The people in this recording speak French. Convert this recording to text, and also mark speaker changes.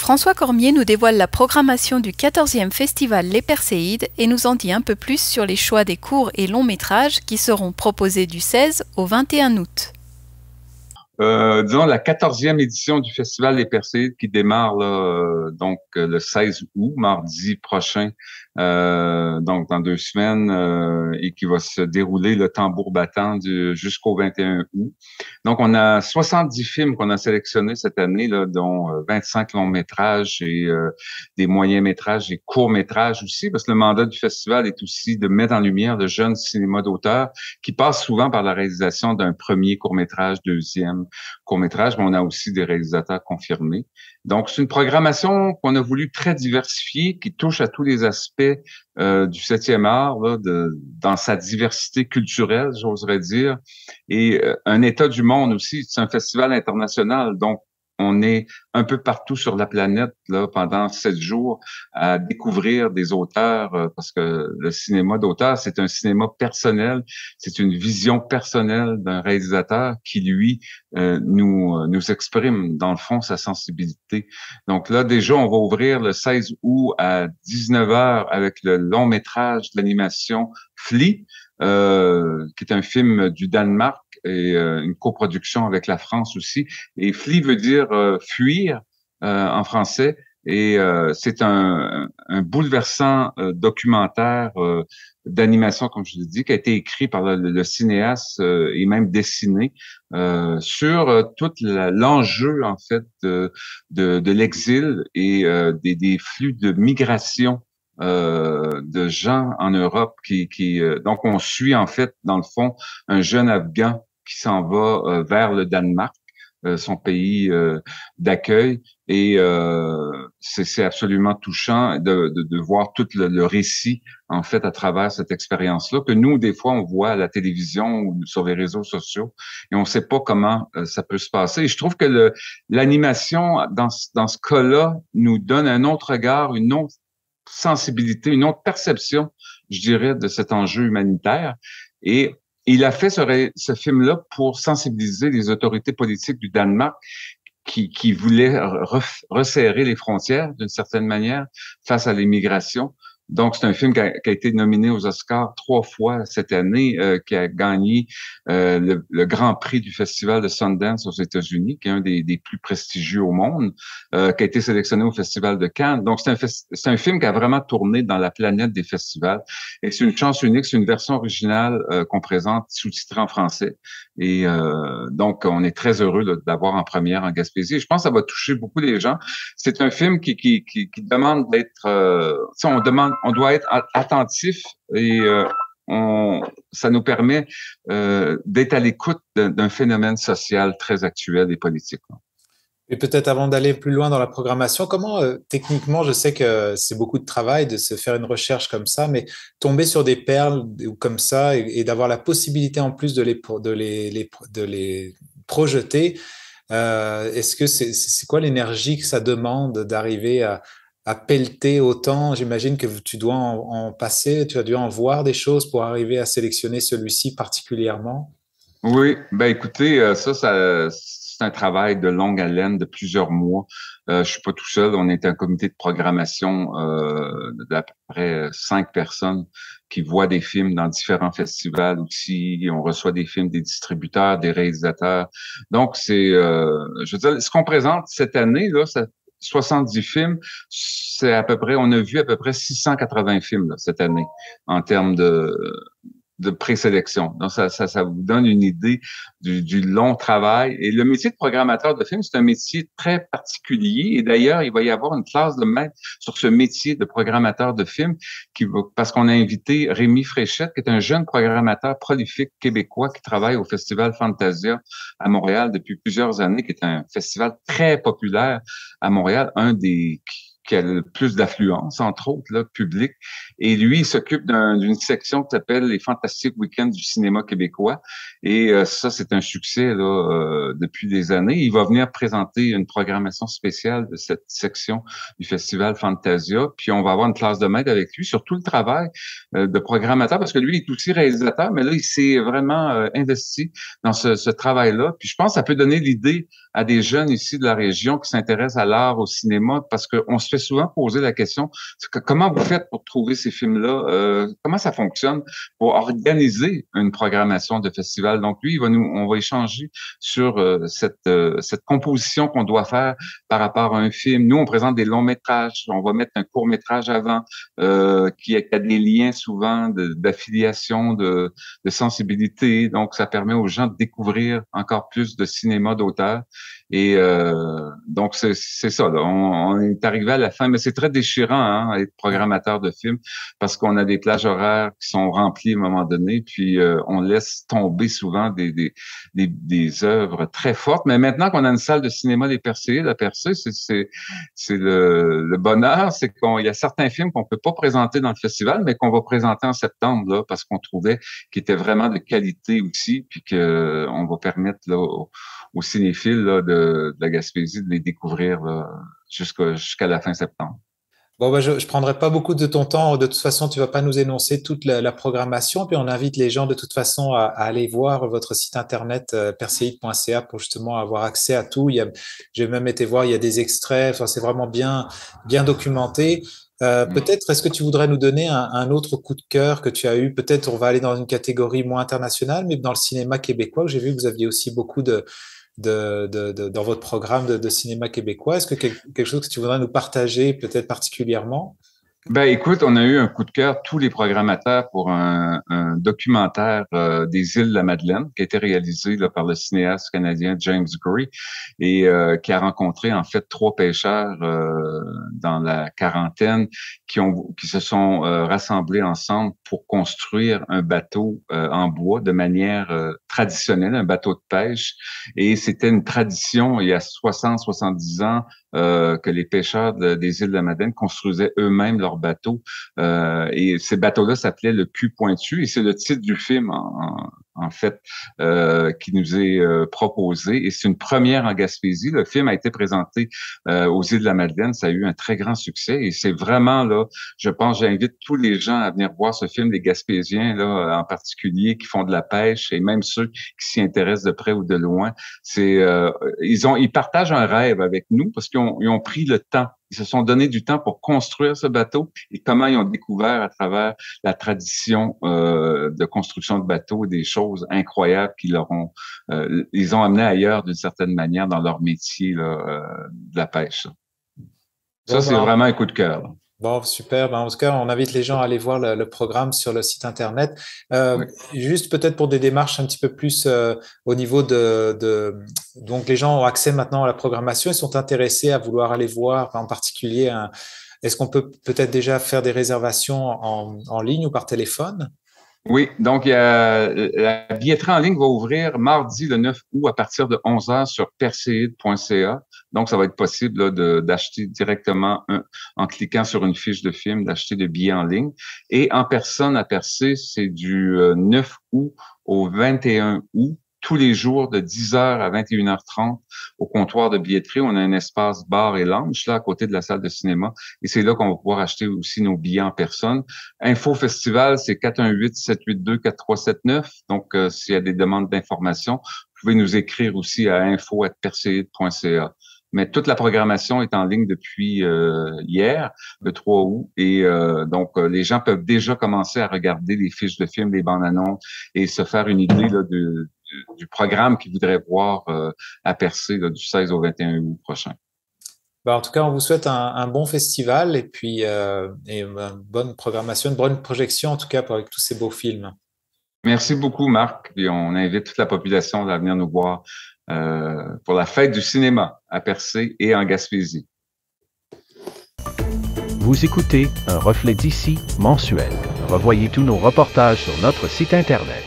Speaker 1: François Cormier nous dévoile la programmation du 14e festival Les Perséides et nous en dit un peu plus sur les choix des courts et longs métrages qui seront proposés du 16 au 21 août.
Speaker 2: Disons la 14e édition du Festival Les Perséides qui démarre là, le 16 août, mardi prochain, donc dans 2 semaines, et qui va se dérouler le tambour battant jusqu'au 21 août. Donc on a 70 films qu'on a sélectionnés cette année, là, dont 25 longs métrages et des moyens métrages et courts métrages aussi, parce que le mandat du festival est aussi de mettre en lumière le jeune cinéma d'auteur qui passe souvent par la réalisation d'un premier court métrage, deuxième court-métrage, mais on a aussi des réalisateurs confirmés. Donc, c'est une programmation qu'on a voulu très diversifier, qui touche à tous les aspects du 7e art, là, dans sa diversité culturelle, j'oserais dire, et un état du monde aussi. C'est un festival international, donc on est un peu partout sur la planète là pendant 7 jours à découvrir des auteurs parce que le cinéma d'auteur, c'est un cinéma personnel, c'est une vision personnelle d'un réalisateur qui, lui, nous exprime, dans le fond, sa sensibilité. Donc là, déjà, on va ouvrir le 16 août à 19 heures avec le long métrage de l'animation Flea, qui est un film du Danemark et une coproduction avec la France aussi. Et Flea veut dire fuir en français. Et c'est un bouleversant documentaire d'animation, comme je l'ai dit, qui a été écrit par le cinéaste et même dessiné sur tout l'enjeu, en fait, de l'exil et des flux de migration de gens en Europe donc on suit en fait dans le fond un jeune Afghan qui s'en va vers le Danemark, son pays d'accueil, et c'est absolument touchant de voir tout le récit en fait à travers cette expérience-là que nous des fois on voit à la télévision ou sur les réseaux sociaux et on ne sait pas comment ça peut se passer. Et je trouve que l'animation dans ce cas-là nous donne un autre regard, une autre sensibilité, une autre perception, je dirais, de cet enjeu humanitaire. Et il a fait ce film-là pour sensibiliser les autorités politiques du Danemark qui voulaient resserrer les frontières d'une certaine manière face à l'immigration. Donc, c'est un film qui a été nominé aux Oscars 3 fois cette année, qui a gagné le Grand Prix du Festival de Sundance aux États-Unis, qui est un des plus prestigieux au monde, qui a été sélectionné au Festival de Cannes. Donc, c'est un film qui a vraiment tourné dans la planète des festivals. Et c'est une chance unique, c'est une version originale qu'on présente sous-titrée en français. Et donc, on est très heureux d'avoir en première en Gaspésie. Je pense que ça va toucher beaucoup les gens. C'est un film qui demande d'être... on doit être attentif et ça nous permet d'être à l'écoute d'un phénomène social très actuel et politique.
Speaker 3: Et peut-être avant d'aller plus loin dans la programmation, comment techniquement, je sais que c'est beaucoup de travail de se faire une recherche comme ça, mais tomber sur des perles comme ça et d'avoir la possibilité en plus de les projeter, est-ce que c'est quoi l'énergie que ça demande d'arriver à pelleter autant? J'imagine que tu dois en passer, tu as dû en voir des choses pour arriver à sélectionner celui-ci particulièrement.
Speaker 2: Oui, ben écoutez, c'est un travail de longue haleine de plusieurs mois. Je suis pas tout seul, on est un comité de programmation d'à peu près 5 personnes qui voient des films dans différents festivals aussi. Et on reçoit des films des distributeurs, des réalisateurs. Donc je veux dire, ce qu'on présente cette année là, 70 films, c'est à peu près, on a vu à peu près 680 films là, cette année en termes de présélection. Donc, ça vous donne une idée du long travail. Et le métier de programmateur de film, c'est un métier très particulier. Et d'ailleurs, il va y avoir une classe de maître sur ce métier de programmateur de film parce qu'on a invité Rémi Fréchette, qui est un jeune programmateur prolifique québécois qui travaille au Festival Fantasia à Montréal depuis plusieurs années, qui est un festival très populaire à Montréal, qui a le plus d'affluence, entre autres, là, public. Et lui, il s'occupe d'une section qui s'appelle les Fantastiques Week-ends du cinéma québécois. Et ça, c'est un succès là depuis des années. Il va venir présenter une programmation spéciale de cette section du Festival Fantasia. Puis on va avoir une classe de maître avec lui sur tout le travail de programmateur, parce que lui, il est aussi réalisateur, mais là, il s'est vraiment investi dans ce travail-là. Puis je pense que ça peut donner l'idée à des jeunes ici de la région qui s'intéressent à l'art, au cinéma, parce qu'on se fait souvent poser la question, comment vous faites pour trouver ces films-là? Comment ça fonctionne pour organiser une programmation de festival? Donc lui, on va échanger sur cette composition qu'on doit faire par rapport à un film. Nous, on présente des longs métrages, on va mettre un court métrage avant qui a des liens souvent d'affiliation, de sensibilité. Donc, ça permet aux gens de découvrir encore plus de cinéma d'auteur. Et donc, c'est ça. Là. On est arrivé à la fin, mais c'est très déchirant hein, être programmateur de films parce qu'on a des plages horaires qui sont remplies à un moment donné, puis on laisse tomber souvent des œuvres très fortes. Mais maintenant qu'on a une salle de cinéma des Perséides, la Percée, c'est le bonheur, c'est qu'il y a certains films qu'on peut pas présenter dans le festival, mais qu'on va présenter en septembre là, parce qu'on trouvait qu'ils étaient vraiment de qualité aussi, puis que on va permettre là aux cinéphiles là, de la Gaspésie de les découvrir jusqu'à la fin septembre.
Speaker 3: Bon, ben, je ne prendrai pas beaucoup de ton temps. De toute façon, tu vas pas nous énoncer toute la programmation. Puis on invite les gens de toute façon à aller voir votre site internet perseid.ca pour justement avoir accès à tout. J'ai même été voir, il y a des extraits. Enfin, c'est vraiment bien documenté. Peut-être, est-ce que tu voudrais nous donner un autre coup de cœur que tu as eu? Peut-être on va aller dans une catégorie moins internationale, mais dans le cinéma québécois, j'ai vu que vous aviez aussi beaucoup dans votre programme de cinéma québécois. Est-ce que quelque chose que tu voudrais nous partager, peut-être particulièrement?
Speaker 2: Ben écoute, on a eu un coup de cœur, tous les programmateurs, pour un documentaire des îles de la Madeleine qui a été réalisé là, par le cinéaste canadien James Gray et qui a rencontré en fait 3 pêcheurs dans la quarantaine qui se sont rassemblés ensemble pour construire un bateau en bois de manière traditionnelle, un bateau de pêche. Et c'était une tradition il y a 60-70 ans que les pêcheurs des îles de la Madeleine construisaient eux-mêmes leurs bateaux. Et ces bateaux-là s'appelaient le Cul Pointu, et c'est le titre du film, en fait, qui nous est proposé. Et c'est une première en Gaspésie. Le film a été présenté aux îles de la Madeleine. Ça a eu un très grand succès. Et c'est vraiment, là, je pense, j'invite tous les gens à venir voir ce film, les Gaspésiens, là, en particulier, qui font de la pêche, et même ceux qui s'y intéressent de près ou de loin. Ils partagent un rêve avec nous parce qu'ils ont pris le temps. Ils se sont donné du temps pour construire ce bateau et comment ils ont découvert à travers la tradition de construction de bateaux des choses incroyables ils ont amené ailleurs d'une certaine manière dans leur métier là, de la pêche. Ça, c'est vraiment un coup de cœur. Là.
Speaker 3: Bon, super. En tout cas, on invite les gens à aller voir le programme sur le site internet. Oui. Juste peut-être pour des démarches un petit peu plus au niveau donc les gens ont accès maintenant à la programmation, ils sont intéressés à vouloir aller voir en particulier. Est-ce qu'on peut peut-être déjà faire des réservations en ligne ou par téléphone?
Speaker 2: Oui, donc la billetterie en ligne va ouvrir mardi le 9 août à partir de 11h sur perseid.ca. Donc, ça va être possible là, d'acheter directement en cliquant sur une fiche de film, d'acheter des billets en ligne. Et en personne à Percé, c'est du 9 août au 21 août. Tous les jours de 10h à 21h30 au comptoir de billetterie. On a un espace bar et lounge là à côté de la salle de cinéma et c'est là qu'on va pouvoir acheter aussi nos billets en personne. Info Festival, c'est 418-782-4379. Donc, s'il y a des demandes d'information, vous pouvez nous écrire aussi à info@perseid.ca. Mais toute la programmation est en ligne depuis hier, le 3 août. Et donc, les gens peuvent déjà commencer à regarder les fiches de films, les bandes annonces et se faire une idée là, du programme qu'ils voudraient voir à Percé là, du 16 au 21 août prochain.
Speaker 3: En tout cas, on vous souhaite un bon festival et puis une bonne programmation, une bonne projection en tout cas avec tous ces beaux films.
Speaker 2: Merci beaucoup, Marc. Et on invite toute la population à venir nous voir pour la fête du cinéma à Percé et en Gaspésie.
Speaker 4: Vous écoutez Un reflet d'ici mensuel. Revoyez tous nos reportages sur notre site Internet.